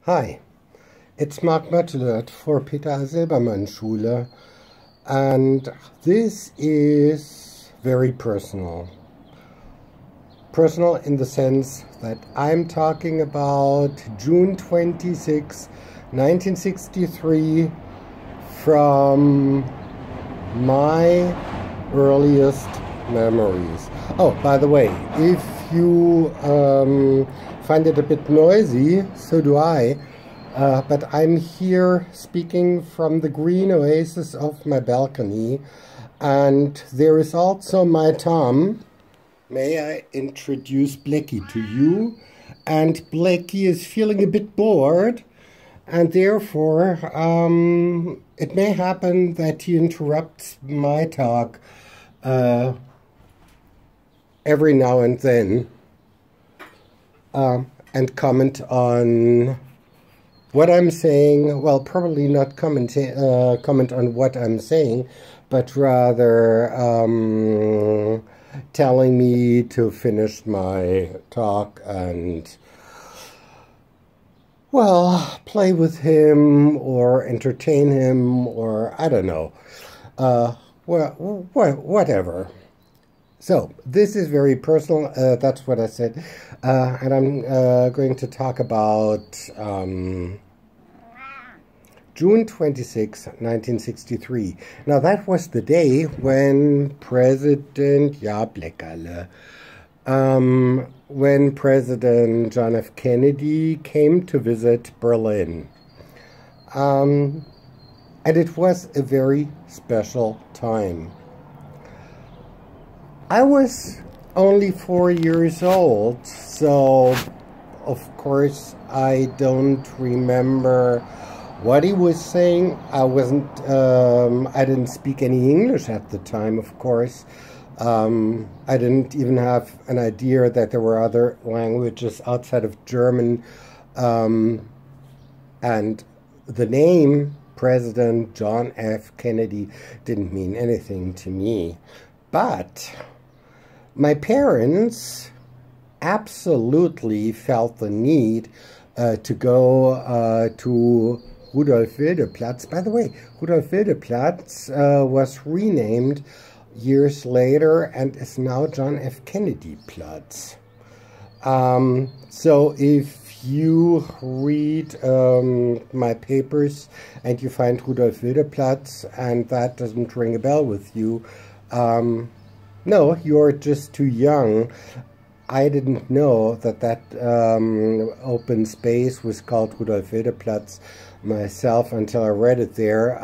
Hi, it's Mark Möttelert for Peter Silbermann Schule, and this is very personal. Personal in the sense that I'm talking about June 26, 1963, from my earliest memories. Oh, by the way, if you find it a bit noisy, so do I, but I'm here speaking from the green oasis of my balcony, and there is also my Tom. May I introduce Blackie to you? And Blackie is feeling a bit bored, and therefore it may happen that he interrupts my talk every now and then and comment on what I'm saying. Well, probably not comment on what I'm saying, but rather telling me to finish my talk and, well, play with him or entertain him, or I don't know, whatever. So this is very personal, that's what I said, and I'm going to talk about June 26, 1963. Now that was the day when President, when President John F. Kennedy came to visit Berlin. And it was a very special time. I was only 4 years old, so of course I don't remember what he was saying. I didn't speak any English at the time, of course. I didn't even have an idea that there were other languages outside of German. And the name President John F. Kennedy didn't mean anything to me. But my parents absolutely felt the need to go to Rudolf-Wilde-Platz. By the way, Rudolf-Wilde-Platz was renamed years later and is now John F. Kennedy Platz. So if you read my papers and you find Rudolf-Wilde-Platz and that doesn't ring a bell with you, no, you're just too young. I didn't know that open space was called Rudolf-Wilde-Platz myself until I read it there.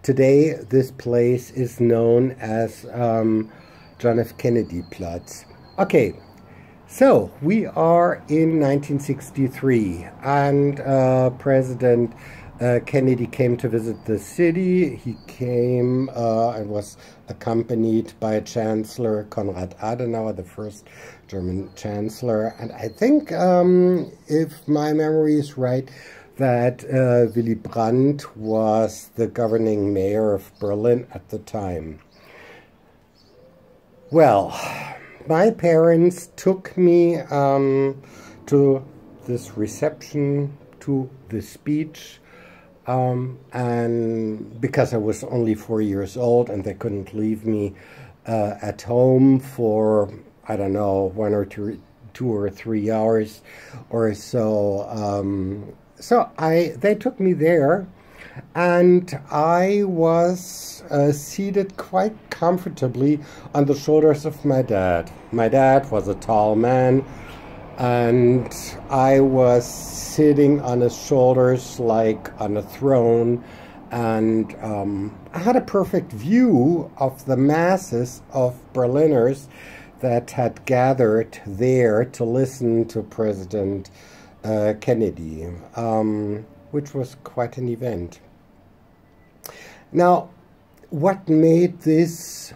Today, this place is known as John F. Kennedy Platz. Okay, so we are in 1963, and President Kennedy came to visit the city. He came and was accompanied by Chancellor Konrad Adenauer, the first German Chancellor. And I think, if my memory is right, that Willy Brandt was the governing mayor of Berlin at the time. Well, my parents took me to this reception, to the speech, and because I was only 4 years old and they couldn't leave me at home for, I don't know, 1 or 2 or 3 hours or so, they took me there, and I was seated quite comfortably on the shoulders of my dad. My dad was a tall man, and I was sitting on his shoulders like on a throne, and I had a perfect view of the masses of Berliners that had gathered there to listen to President Kennedy, which was quite an event. Now, what made this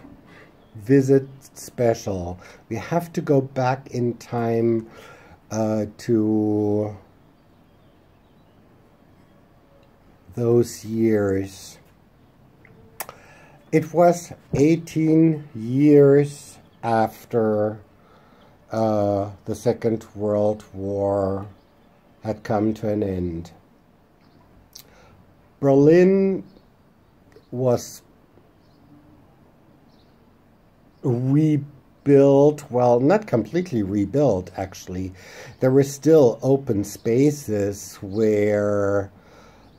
visit special? We have to go back in time to those years. It was 18 years after the Second World War had come to an end. Berlin was rebuilt, well, not completely rebuilt, actually. There were still open spaces where,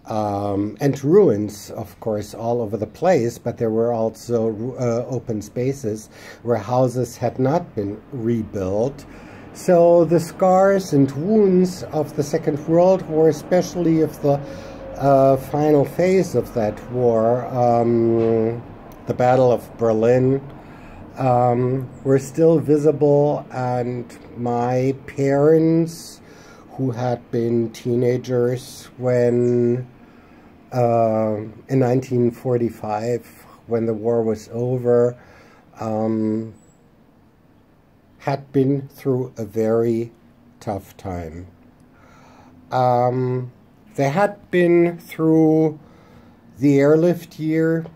and ruins, of course, all over the place, but there were also open spaces where houses had not been rebuilt. So the scars and wounds of the Second World War, especially of the final phase of that war, the Battle of Berlin, were still visible, and my parents, who had been teenagers when in 1945, when the war was over, had been through a very tough time. They had been through the airlift year,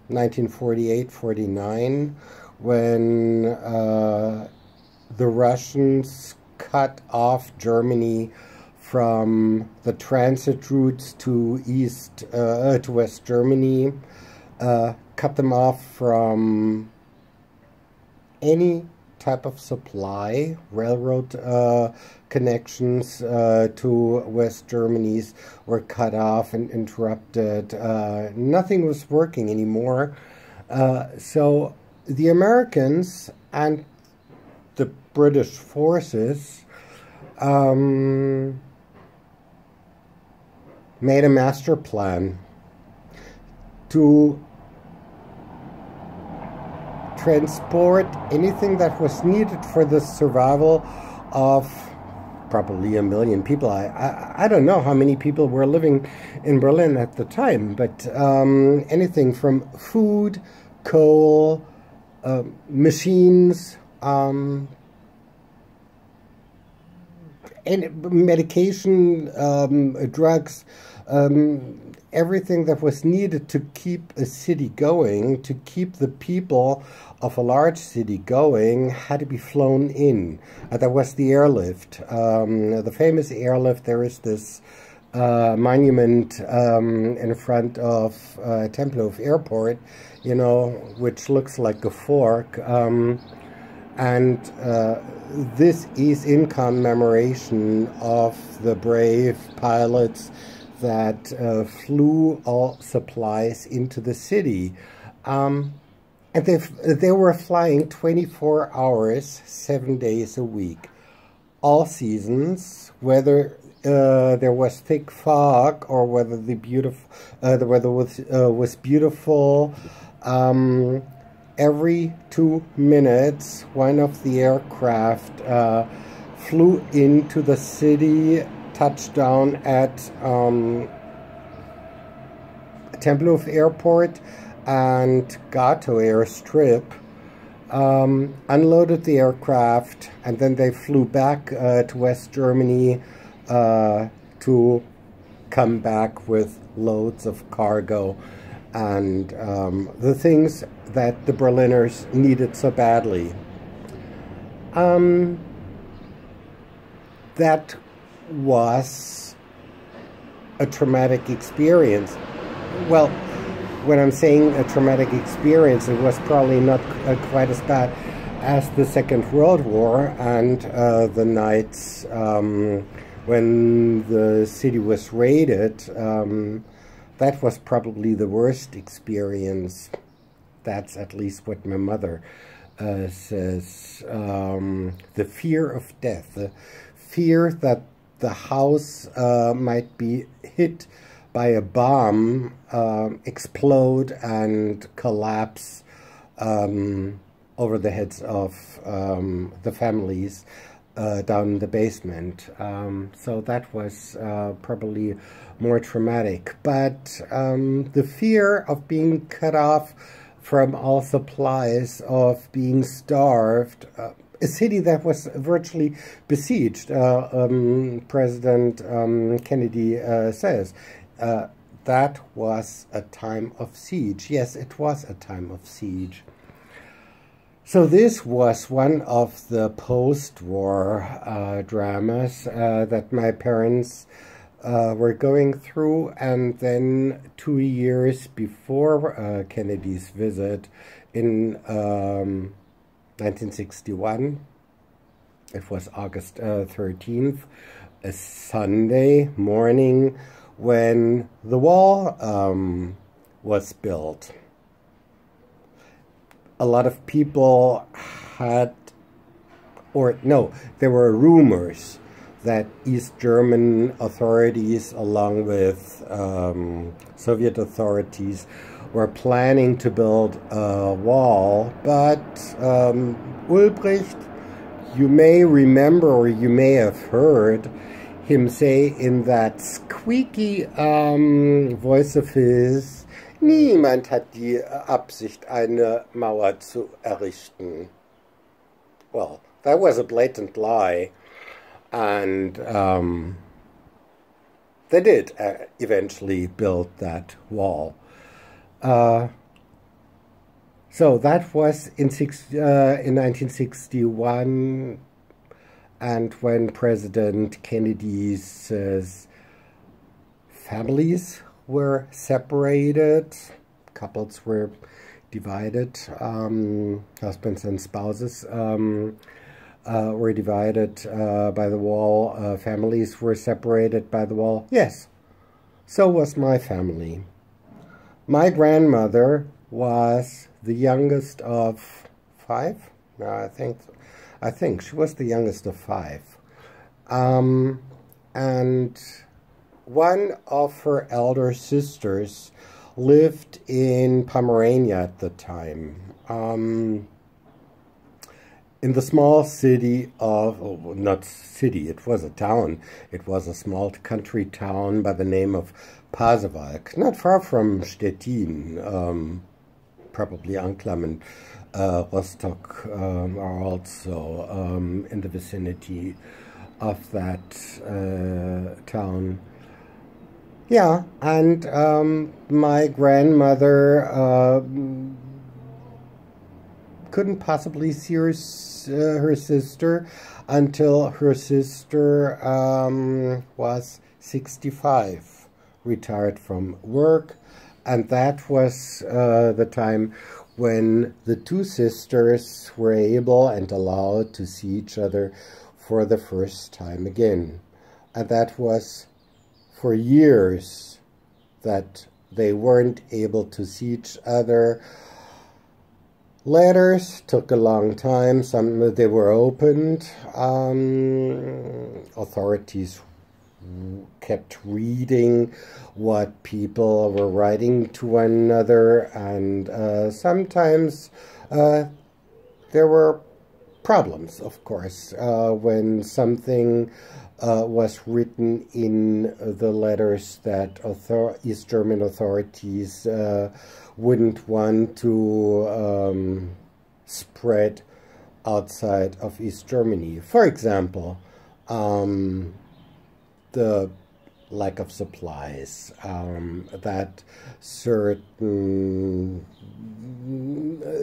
1948-49, when the Russians cut off Germany from the transit routes to West Germany, cut them off from any type of supply. Railroad connections to West Germany's were cut off and interrupted. Nothing was working anymore. So the Americans and the British forces made a master plan to transport anything that was needed for the survival of probably 1 million people. I don't know how many people were living in Berlin at the time, but anything from food, coal, machines, and medication, drugs, everything that was needed to keep a city going, to keep the people of a large city going, had to be flown in. That was the airlift. The famous airlift, there is this monument in front of Tempelhof Airport, you know, which looks like a fork. And this is in commemoration of the brave pilots that flew all supplies into the city. And they were flying 24 hours, 7 days a week. All seasons, whether there was thick fog or whether the weather was beautiful. Every 2 minutes, one of the aircraft flew into the city, touched down at Tempelhof Airport and Gato Airstrip, unloaded the aircraft, and then they flew back to West Germany to come back with loads of cargo and the things that the Berliners needed so badly. That was a traumatic experience. Well, when I'm saying a traumatic experience, it was probably not quite as bad as the Second World War and the nights when the city was raided. That was probably the worst experience. That's at least what my mother says. The fear of death, the fear that the house might be hit by a bomb, explode and collapse over the heads of the families down in the basement. So that was probably more traumatic. But the fear of being cut off from all supplies, of being starved, a city that was virtually besieged, President Kennedy says. That was a time of siege. Yes, it was a time of siege. So this was one of the post-war dramas that my parents were going through, and then 2 years before Kennedy's visit in 1961, it was August 13th, a Sunday morning, when the wall was built. A lot of people had, or no, there were rumors that East German authorities, along with Soviet authorities, were planning to build a wall, but Ulbricht, you may remember, or you may have heard him say in that squeaky voice of his, niemand hat die Absicht, eine Mauer zu errichten. Well, that was a blatant lie, and they did eventually build that wall. So that was in 1961, and when President Kennedy's families were separated, couples were divided, husbands and spouses were divided by the wall, families were separated by the wall. Yes, so was my family. My grandmother was the youngest of 5. No, I think she was the youngest of 5. And one of her elder sisters lived in Pomerania at the time, in the small city of, oh, not city, it was a town. It was a small country town by the name of Pasewalk, not far from Stettin. Probably Anklam and Rostock are also in the vicinity of that town. Yeah, and my grandmother couldn't possibly see her sister until her sister was 65, retired from work, and that was the time when the two sisters were able and allowed to see each other for the first time again. And that was for years that they weren't able to see each other. Letters took a long time. Some they were opened. Authorities kept reading what people were writing to one another, and sometimes there were problems, of course, when something was written in the letters that East German authorities wouldn't want to spread outside of East Germany. For example, the lack of supplies, that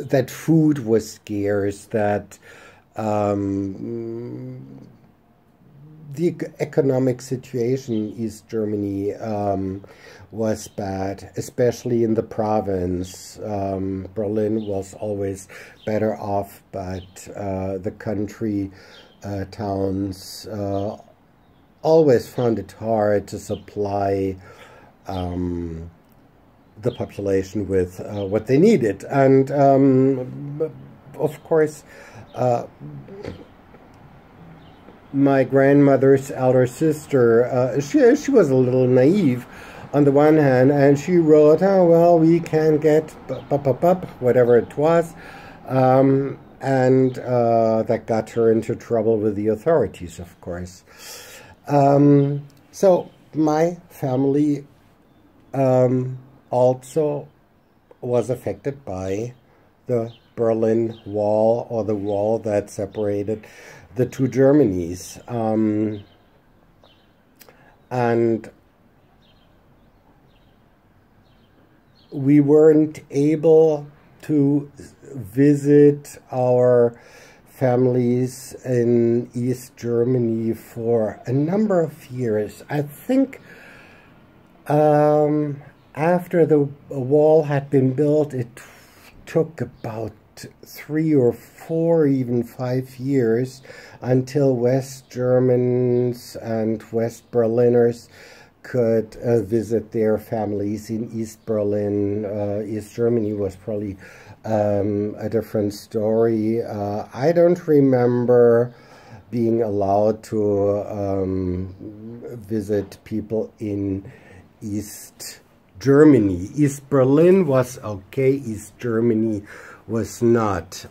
that food was scarce, that the economic situation in East Germany was bad, especially in the province. Berlin was always better off, but the country towns always found it hard to supply the population with what they needed. And of course, my grandmother's elder sister, she was a little naive on the one hand, and she wrote, oh, well, we can get whatever it was, and that got her into trouble with the authorities, of course. So my family also was affected by the Berlin Wall, or the wall that separated the two Germanys. And we weren't able to visit our families in East Germany for a number of years. I think after the wall had been built, it took about 3 or 4, even 5 years until West Germans and West Berliners could visit their families in East Berlin. East Germany was probably a different story. I don't remember being allowed to visit people in East Germany. East Berlin was okay, East Germany was not.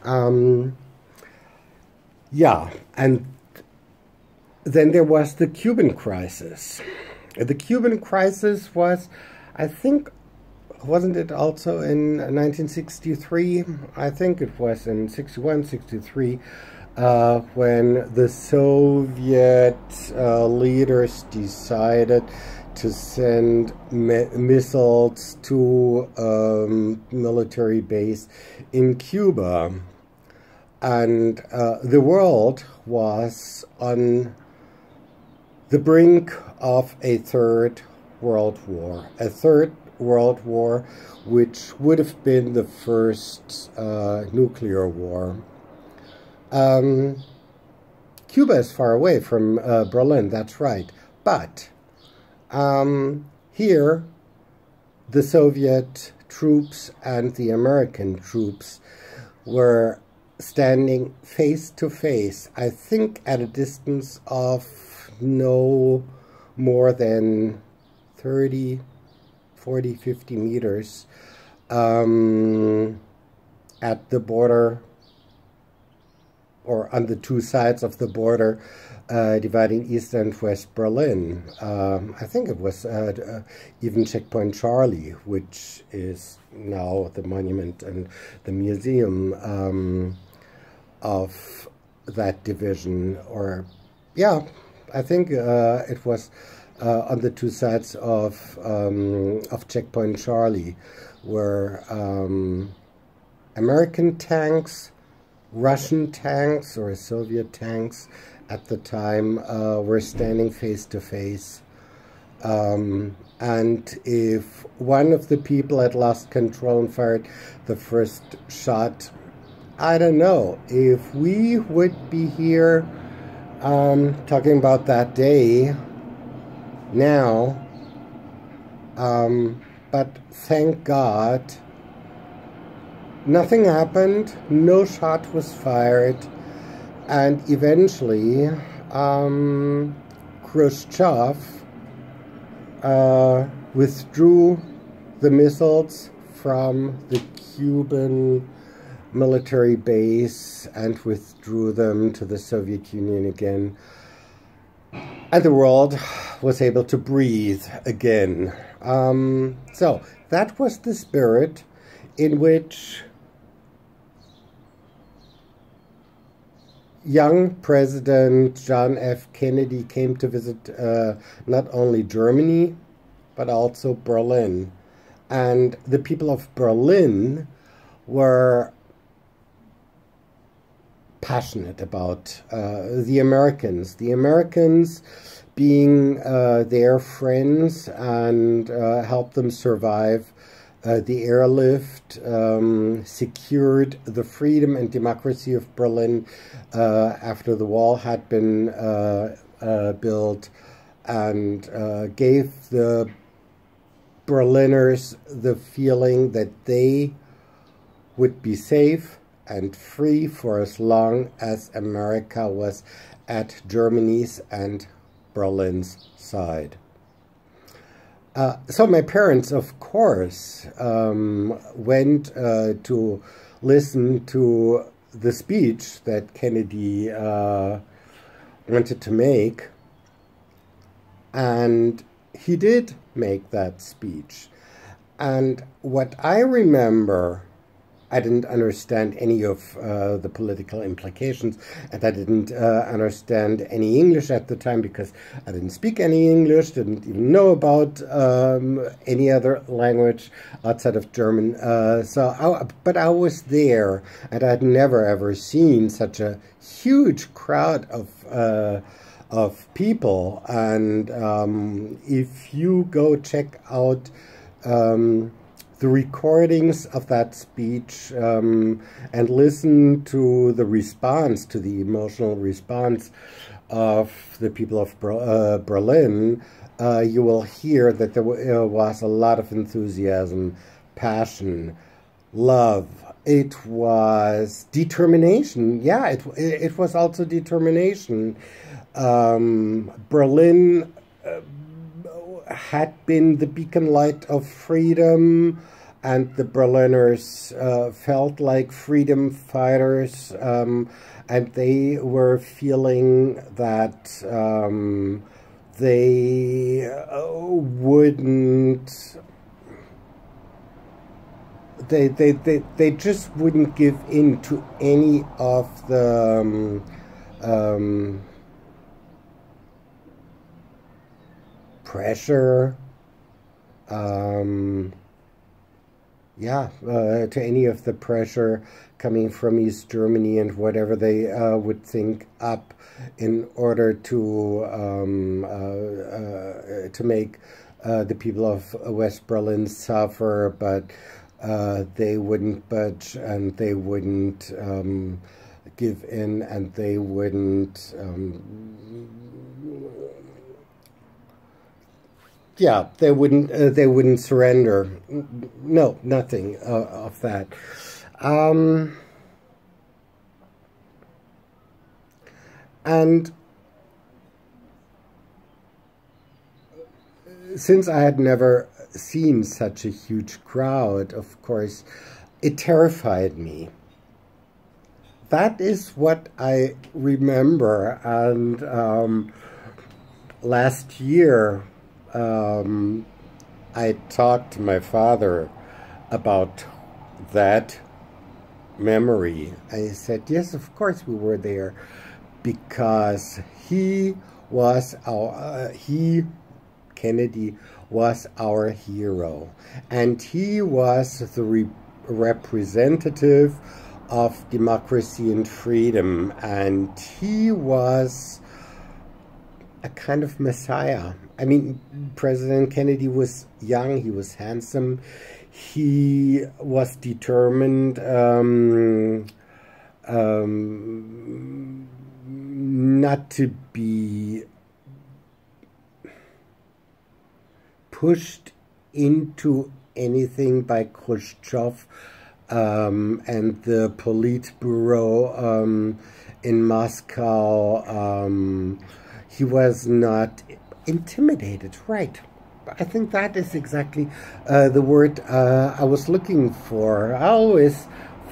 Yeah, and then there was the Cuban crisis. The Cuban crisis was, I think, wasn't it also in 1963? I think it was in 61, 63, when the Soviet leaders decided to send missiles to a military base in Cuba. And the world was on the brink of a third world war. A third world war which would have been the first nuclear war. Cuba is far away from Berlin, that's right. But here, the Soviet troops and the American troops were standing face to face, I think at a distance of no more than 30, 40, 50 meters at the border, or on the two sides of the border dividing East and West Berlin. I think it was even Checkpoint Charlie, which is now the monument and the museum of that division. Or, yeah, I think it was on the two sides of Checkpoint Charlie, where American tanks, Russian tanks, or Soviet tanks at the time were standing face to face. And if one of the people had lost control and fired the first shot, I don't know if we would be here talking about that day now. But thank God, nothing happened, no shot was fired, and eventually Khrushchev withdrew the missiles from the Cuban military base and withdrew them to the Soviet Union again. And the world was able to breathe again. So that was the spirit in which young President John F. Kennedy came to visit not only Germany, but also Berlin. And the people of Berlin were passionate about the Americans. The Americans being their friends and helped them survive the airlift, secured the freedom and democracy of Berlin after the wall had been built, and gave the Berliners the feeling that they would be safe and free for as long as America was at Germany's and Berlin's side. So my parents, of course, went to listen to the speech that Kennedy wanted to make, and he did make that speech. And what I remember I didn't understand any of the political implications, and I didn't understand any English at the time because I didn't speak any English, didn't even know about any other language outside of German. But I was there, and I'd never ever seen such a huge crowd of people. And if you go check out the recordings of that speech and listen to the response, to the emotional response of the people of Berlin, you will hear that there was a lot of enthusiasm, passion, love. It was determination. Yeah, it was also determination. Berlin had been the beacon light of freedom, and the Berliners felt like freedom fighters, and they were feeling that they wouldn't. They just wouldn't give in to any of the pressure, to any of the pressure coming from East Germany and whatever they would think up in order to make the people of West Berlin suffer, but they wouldn't budge, and they wouldn't give in, and they wouldn't they wouldn't surrender. No, nothing of that. And since I had never seen such a huge crowd, of course, it terrified me. That is what I remember. And last year, I talked to my father about that memory. I said, yes, of course we were there, because he was Kennedy was our hero, and he was the representative of democracy and freedom, and he was a kind of messiah. I mean, President Kennedy was young, he was handsome, he was determined not to be pushed into anything by Khrushchev and the Politburo in Moscow. He was not intimidated, right? I think that is exactly the word I was looking for. I always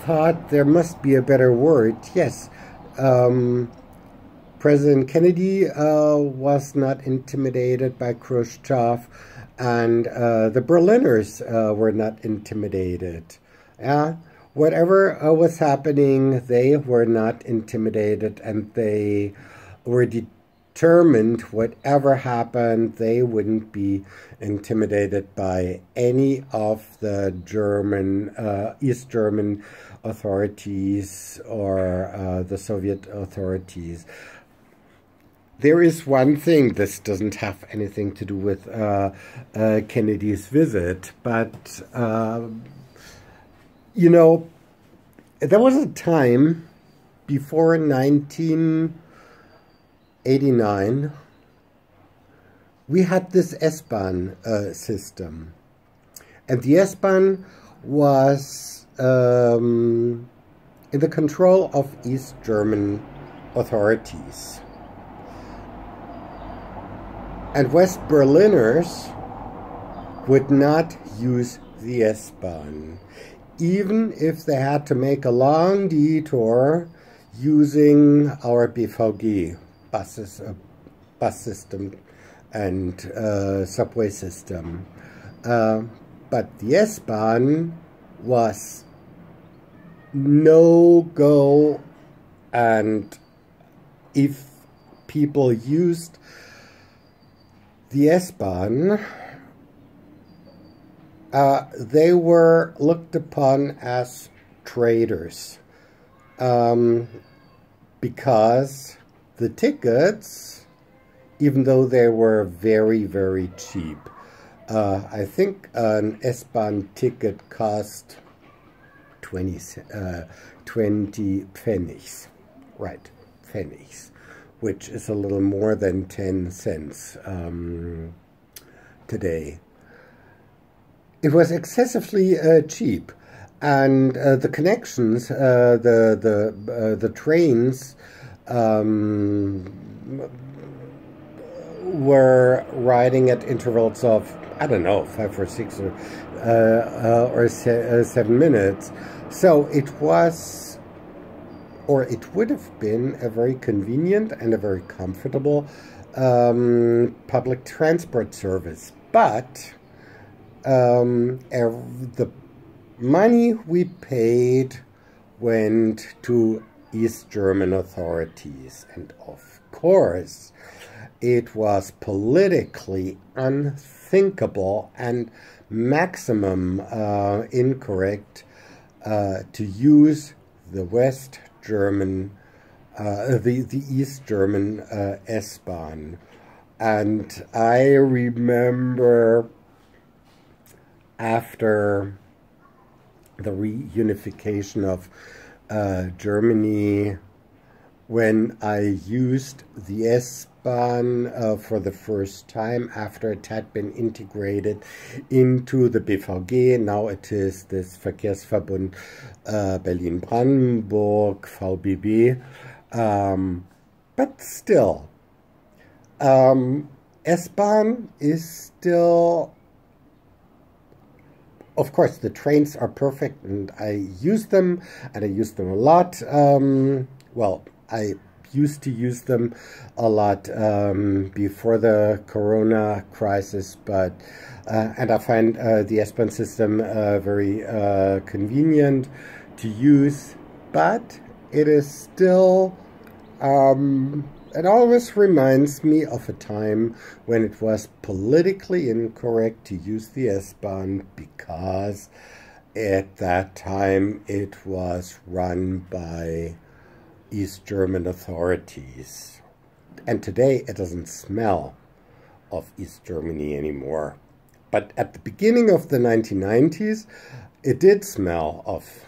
thought there must be a better word. Yes, President Kennedy was not intimidated by Khrushchev, and the Berliners were not intimidated. Yeah, whatever was happening, they were not intimidated, and they were determined whatever happened, they wouldn't be intimidated by any of the German, East German authorities or the Soviet authorities. There is one thing, this doesn't have anything to do with Kennedy's visit, but, you know, there was a time before 1989, we had this S-Bahn system. And the S-Bahn was in the control of East German authorities. And West Berliners would not use the S-Bahn, even if they had to make a long detour using our BVG bus system and subway system. But the S-Bahn was no-go, and if people used the S-Bahn, they were looked upon as traitors, because the tickets, even though they were very, very cheap, I think an S-Bahn ticket cost 20 pfennigs, right, pfennigs, which is a little more than 10 cents today. It was excessively cheap, and the connections, the trains were riding at intervals of, I don't know, 5 or 6 or 7 minutes. So it was, or it would have been, a very convenient and a very comfortable public transport service. But the money we paid went to East German authorities, and of course it was politically unthinkable and maximum incorrect to use the West German, the East German S-Bahn. And I remember after the reunification of Germany, when I used the S-Bahn for the first time after it had been integrated into the BVG. Now it is this Verkehrsverbund Berlin-Brandenburg, VBB. But still, S-Bahn is still, of course, the trains are perfect, and I use them, and I use them a lot. Well, I used to use them a lot before the Corona crisis, but and I find the S-Bahn system very convenient to use, but it is still, it always reminds me of a time when it was politically incorrect to use the S-Bahn, because at that time it was run by East German authorities. And today it doesn't smell of East Germany anymore. But at the beginning of the 1990s, it did smell of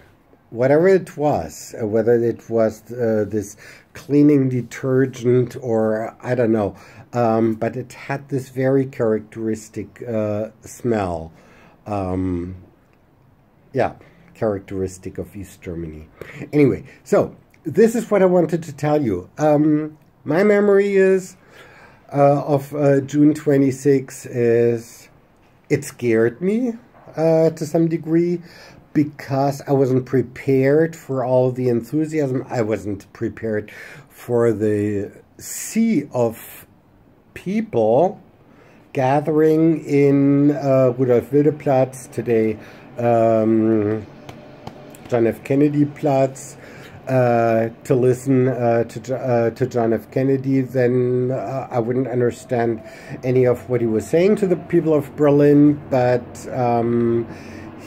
whatever it was, whether it was this cleaning detergent or I don't know, but it had this very characteristic smell. Yeah, characteristic of East Germany. Anyway, so this is what I wanted to tell you. My memory is of June 26 is it scared me to some degree, because I wasn't prepared for all the enthusiasm. I wasn't prepared for the sea of people gathering in Rudolf-Wilde-Platz, today John F. Kennedy Platz, to listen to John F. Kennedy. Then I wouldn't understand any of what he was saying to the people of Berlin, but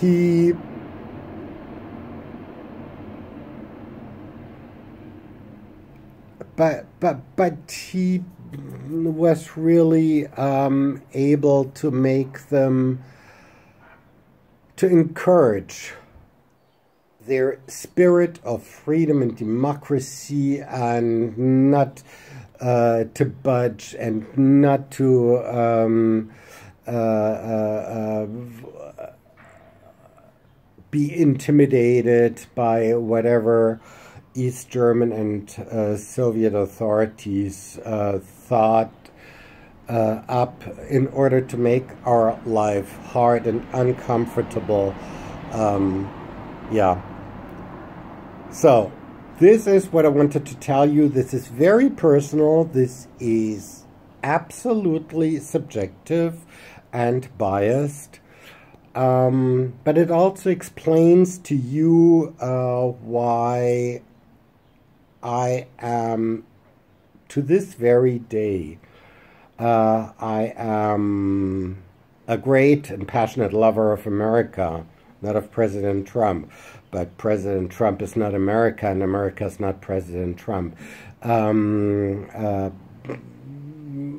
he was really able to make them, to encourage their spirit of freedom and democracy, and not to budge, and not to be intimidated by whatever East German and Soviet authorities thought up in order to make our life hard and uncomfortable. Yeah. So, this is what I wanted to tell you. This is very personal. This is absolutely subjective and biased. but it also explains to you why I am, to this very day, I am a great and passionate lover of America, not of President Trump. But President Trump is not America, and America is not President Trump.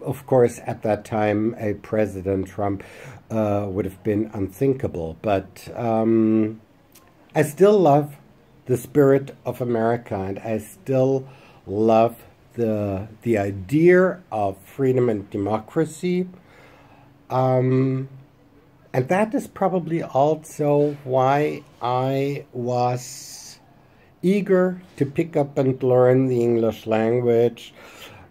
Of course, at that time, a President Trump would have been unthinkable. But I still love the spirit of America, and I still love the idea of freedom and democracy. And that is probably also why I was eager to pick up and learn the English language,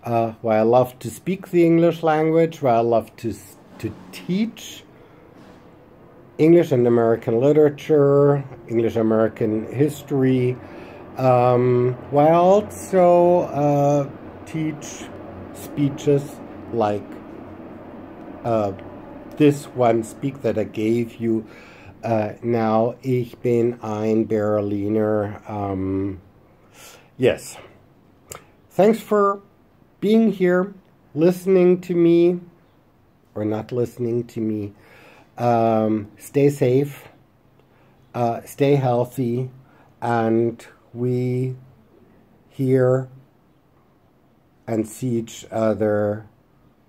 why I love to speak the English language, why I love to teach English and American literature, English American history, why I also teach speeches like this one speak that I gave you now. Ich bin ein Berliner. Yes. Thanks for being here, listening to me, or not listening to me. Stay safe, stay healthy, and we hear and see each other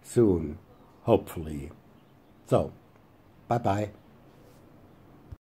soon, hopefully. So, bye-bye.